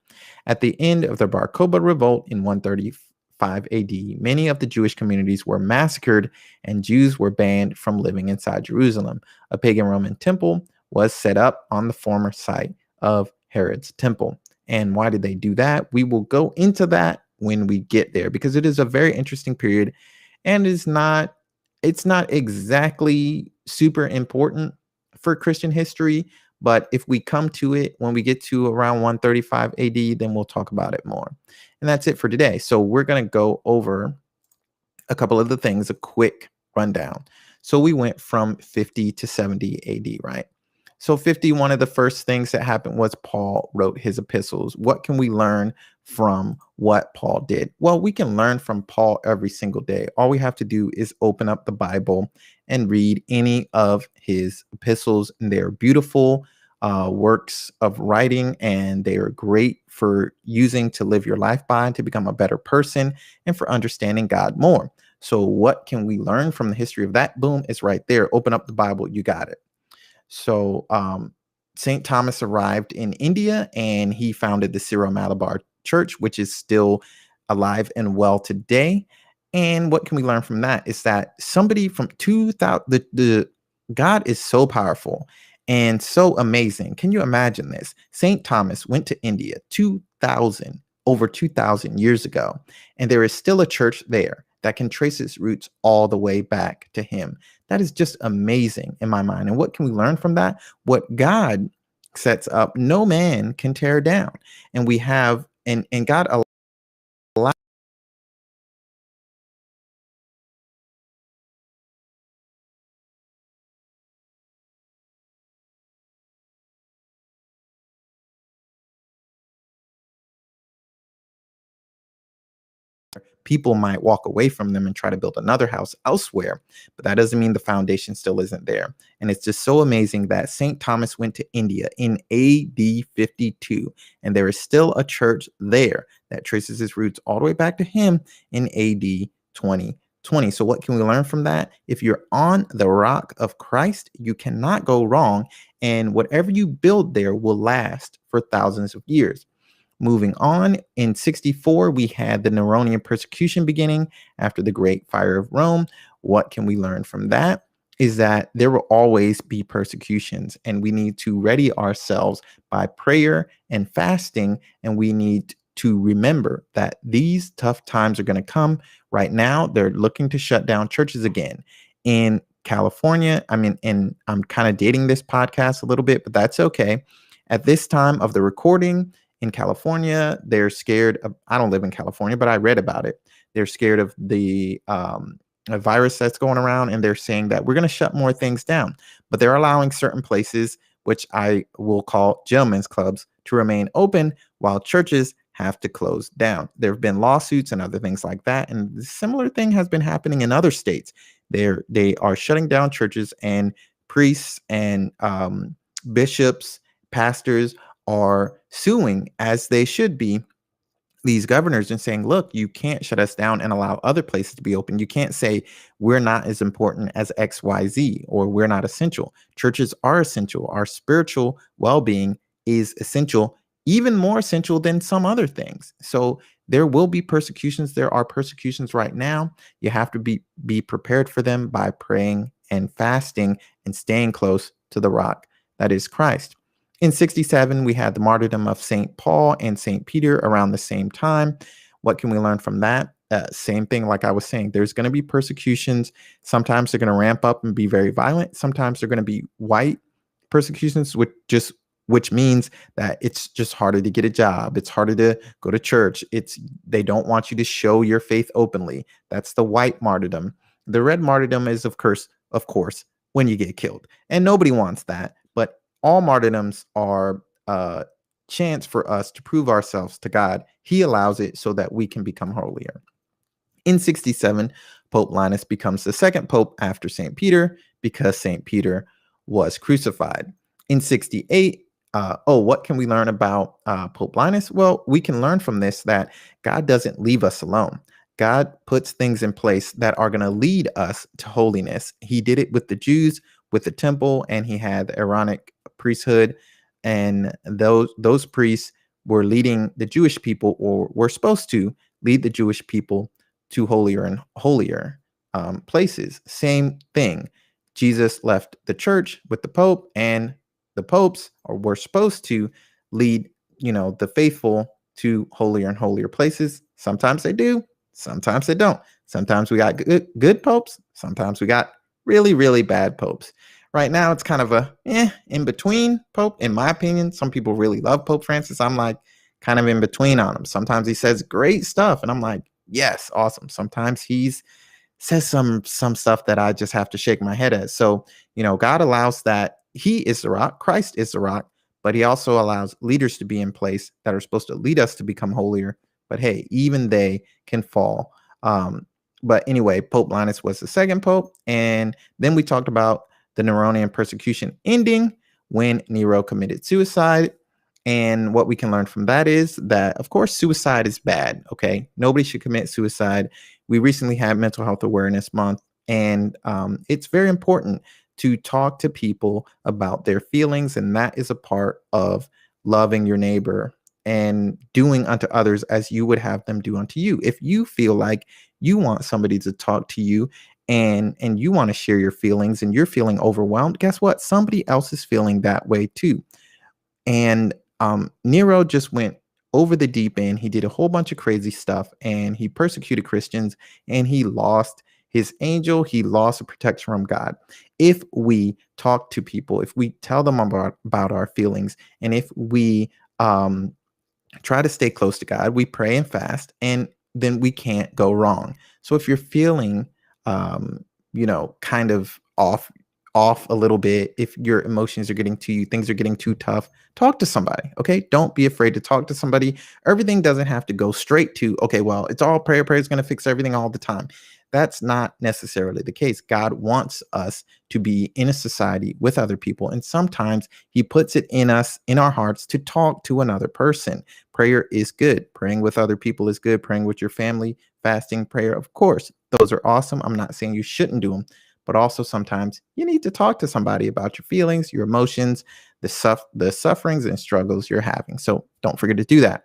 At the end of the Bar Kokhba revolt in 135 AD, many of the Jewish communities were massacred and Jews were banned from living inside Jerusalem. A pagan Roman temple was set up on the former site of Herod's temple. And why did they do that? We will go into that when we get there because it is a very interesting period and it's not exactly super important for Christian history, but if we come to it when we get to around 135 AD, then we'll talk about it more. And that's it for today. So we're going to go over a couple of the things, a quick rundown. So we went from 50 to 70 AD, right? So 50, one of the first things that happened was Paul wrote his epistles. What can we learn from what Paul did? Well, we can learn from Paul every single day. All we have to do is open up the Bible and read any of his epistles, and they're beautiful works of writing, and they are great for using to live your life by and to become a better person and for understanding God more. So what can we learn from the history of that? Boom, it's right there. Open up the Bible, you got it. So St. Thomas arrived in India and he founded the Syro-Malabar Church, which is still alive and well today. And what can we learn from that is that somebody from 2000, the God is so powerful and so amazing. Can you imagine this? St. Thomas went to India over 2000 years ago, and there is still a church there that can trace its roots all the way back to him. That is just amazing in my mind. And what can we learn from that? What God sets up, no man can tear down. And we have, and God allows people might walk away from them and try to build another house elsewhere, but that doesn't mean the foundation still isn't there. And it's just so amazing that St. Thomas went to India in AD 52, and there is still a church there that traces its roots all the way back to him in AD 2020. So what can we learn from that? If you're on the rock of Christ, you cannot go wrong, and whatever you build there will last for thousands of years. Moving on, in 64, we had the Neronian persecution beginning after the Great Fire of Rome. What can we learn from that? Is that there will always be persecutions, and we need to ready ourselves by prayer and fasting, and we need to remember that these tough times are going to come. Right now, they're looking to shut down churches again. In California, and I'm kind of dating this podcast a little bit, but that's okay. At this time of the recording, in California, they're scared of, I don't live in California, but I read about it. They're scared of the a virus that's going around, and they're saying that we're going to shut more things down. But they're allowing certain places, which I will call gentlemen's clubs, to remain open while churches have to close down. There have been lawsuits and other things like that. And a similar thing has been happening in other states. They are shutting down churches, and priests and bishops, pastors are suing, as they should be, these governors and saying, look, you can't shut us down and allow other places to be open. You can't say we're not as important as XYZ or we're not essential. Churches are essential. Our spiritual well-being is essential, even more essential than some other things. So there will be persecutions. There are persecutions right now. You have to be prepared for them by praying and fasting and staying close to the rock that is Christ. In 67, we had the martyrdom of St. Paul and St. Peter around the same time. What can we learn from that? Same thing, like I was saying, there's going to be persecutions. Sometimes they're going to ramp up and be very violent. Sometimes they're going to be white persecutions, which means that it's just harder to get a job. It's harder to go to church. They don't want you to show your faith openly. That's the white martyrdom. The red martyrdom is, of course, when you get killed. And nobody wants that. But all martyrdoms are chance for us to prove ourselves to God. He allows it so that we can become holier. In 67, Pope Linus becomes the second pope after St. Peter because St. Peter was crucified. In 68, what can we learn about Pope Linus? Well, we can learn from this that God doesn't leave us alone. God puts things in place that are going to lead us to holiness. He did it with the Jews, with the temple, and he had the Aaronic priesthood, and those priests were leading the Jewish people, or were supposed to lead the Jewish people to holier and holier places. Same thing. Jesus left the church with the Pope, and the popes were supposed to lead, the faithful to holier and holier places. Sometimes they do, sometimes they don't. Sometimes we got good popes, sometimes we got really, really bad popes. Right now, it's kind of a in between pope, in my opinion. Some people really love Pope Francis. I'm like kind of in between on him. Sometimes he says great stuff, and I'm like, yes, awesome. Sometimes he's says some stuff that I just have to shake my head at. So, God allows that. He is the rock, Christ is the rock, but he also allows leaders to be in place that are supposed to lead us to become holier. But hey, even they can fall. But anyway, Pope Linus was the second pope. And then we talked about the Neronian persecution ending when Nero committed suicide. And what we can learn from that is that, of course, suicide is bad. Okay. Nobody should commit suicide. We recently had Mental Health Awareness Month, and it's very important to talk to people about their feelings. And that is a part of loving your neighbor and doing unto others as you would have them do unto you. If you feel like you want somebody to talk to you and you want to share your feelings and you're feeling overwhelmed, guess what? Somebody else is feeling that way too. And Nero just went over the deep end. He did a whole bunch of crazy stuff, and he persecuted Christians, and he lost his angel. He lost the protection from God. If we talk to people, if we tell them about our feelings, and if we try to stay close to God, we pray and fast, and then we can't go wrong. So if you're feeling, kind of off a little bit, if your emotions are getting to you, things are getting too tough, talk to somebody. Okay. Don't be afraid to talk to somebody. Everything doesn't have to go straight to, okay, well, it's all prayer. Prayer is going to fix everything all the time. That's not necessarily the case. God wants us to be in a society with other people. And sometimes he puts it in us, in our hearts, to talk to another person. Prayer is good. Praying with other people is good. Praying with your family, fasting, prayer, of course, those are awesome. I'm not saying you shouldn't do them, but also sometimes you need to talk to somebody about your feelings, your emotions, the sufferings and struggles you're having. So don't forget to do that.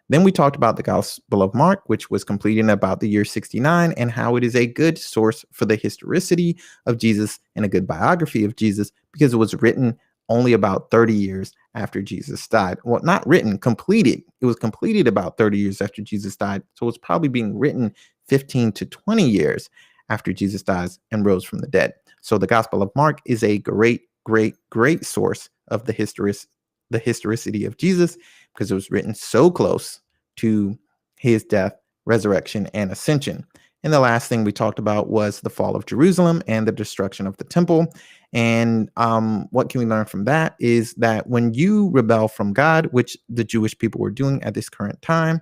Then we talked about the Gospel of Mark, which was completed in about the year 69, and how it is a good source for the historicity of Jesus and a good biography of Jesus, because it was written only about 30 years after Jesus died. Well, not written, completed. It was completed about 30 years after Jesus died. So it's probably being written 15 to 20 years after Jesus dies and rose from the dead. So the Gospel of Mark is a great, great, great source of the historicity of Jesus, because it was written so close to his death, resurrection, and ascension. And the last thing we talked about was the fall of Jerusalem and the destruction of the temple. And what can we learn from that is that when you rebel from God, which the Jewish people were doing at this current time,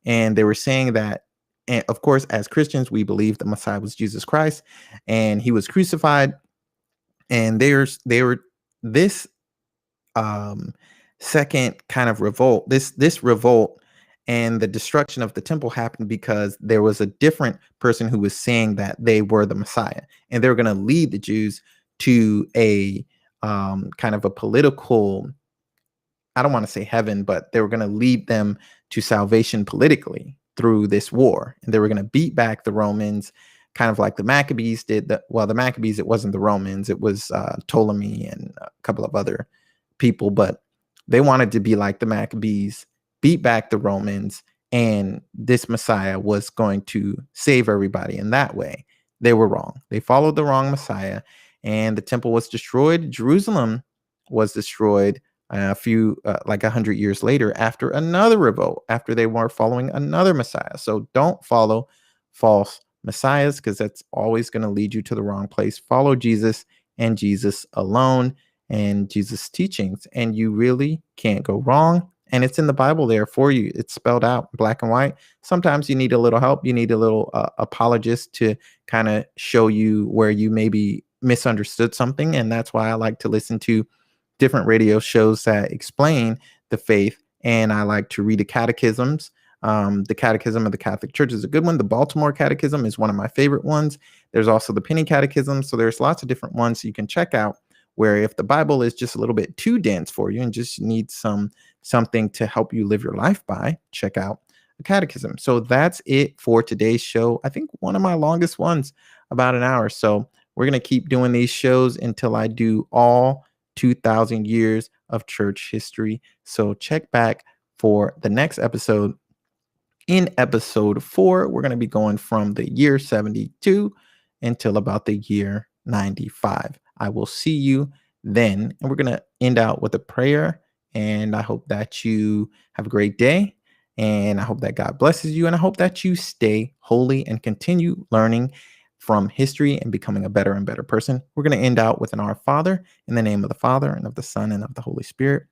and they were saying that, and of course, as Christians, we believe the Messiah was Jesus Christ, and he was crucified. And they were this second kind of revolt. This revolt and the destruction of the temple happened because there was a different person who was saying that they were the Messiah, and they were going to lead the Jews to a kind of a political, I don't want to say heaven, but they were going to lead them to salvation politically through this war. And they were going to beat back the Romans, kind of like the Maccabees did. The Maccabees, it wasn't the Romans, it was Ptolemy and a couple of other people, but they wanted to be like the Maccabees, beat back the Romans, and this Messiah was going to save everybody in that way. They were wrong. They followed the wrong Messiah, and the temple was destroyed. Jerusalem was destroyed a few, like 100 years later, after another revolt, after they were following another Messiah. So don't follow false messiahs, because that's always going to lead you to the wrong place. Follow Jesus and Jesus alone and Jesus' teachings, and you really can't go wrong. and it's in the Bible there for you. It's spelled out black and white. Sometimes you need a little help. You need a little apologist to kind of show you where you maybe misunderstood something. And that's why I like to listen to different radio shows that explain the faith. And I like to read the catechisms. The Catechism of the Catholic Church is a good one. The Baltimore Catechism is one of my favorite ones. There's also the Penny Catechism. So there's lots of different ones you can check out, where if the Bible is just a little bit too dense for you and just need something to help you live your life by, check out the catechism. So that's it for today's show. I think one of my longest ones, about an hour. So we're going to keep doing these shows until I do all 2,000 years of church history. So check back for the next episode. In episode 4, we're going to be going from the year 72 until about the year 95. I will see you then. And we're going to end out with a prayer. And I hope that you have a great day. And I hope that God blesses you. And I hope that you stay holy and continue learning from history and becoming a better and better person. We're going to end out with an Our Father, in the name of the Father and of the Son and of the Holy Spirit.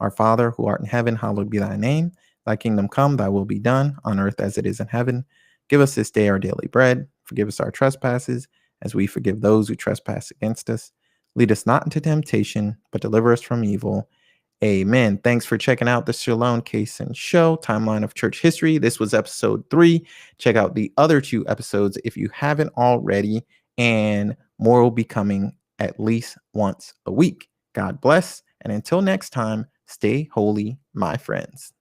Our Father, who art in heaven, hallowed be thy name. Thy kingdom come, thy will be done, on earth as it is in heaven. Give us this day our daily bread. Forgive us our trespasses, as we forgive those who trespass against us. Lead us not into temptation, but deliver us from evil. Amen. Thanks for checking out the Shalom Kaysen Show, Timeline of Church History. This was episode 3. Check out the other 2 episodes if you haven't already, and more will be coming at least once a week. God bless, and until next time, stay holy, my friends.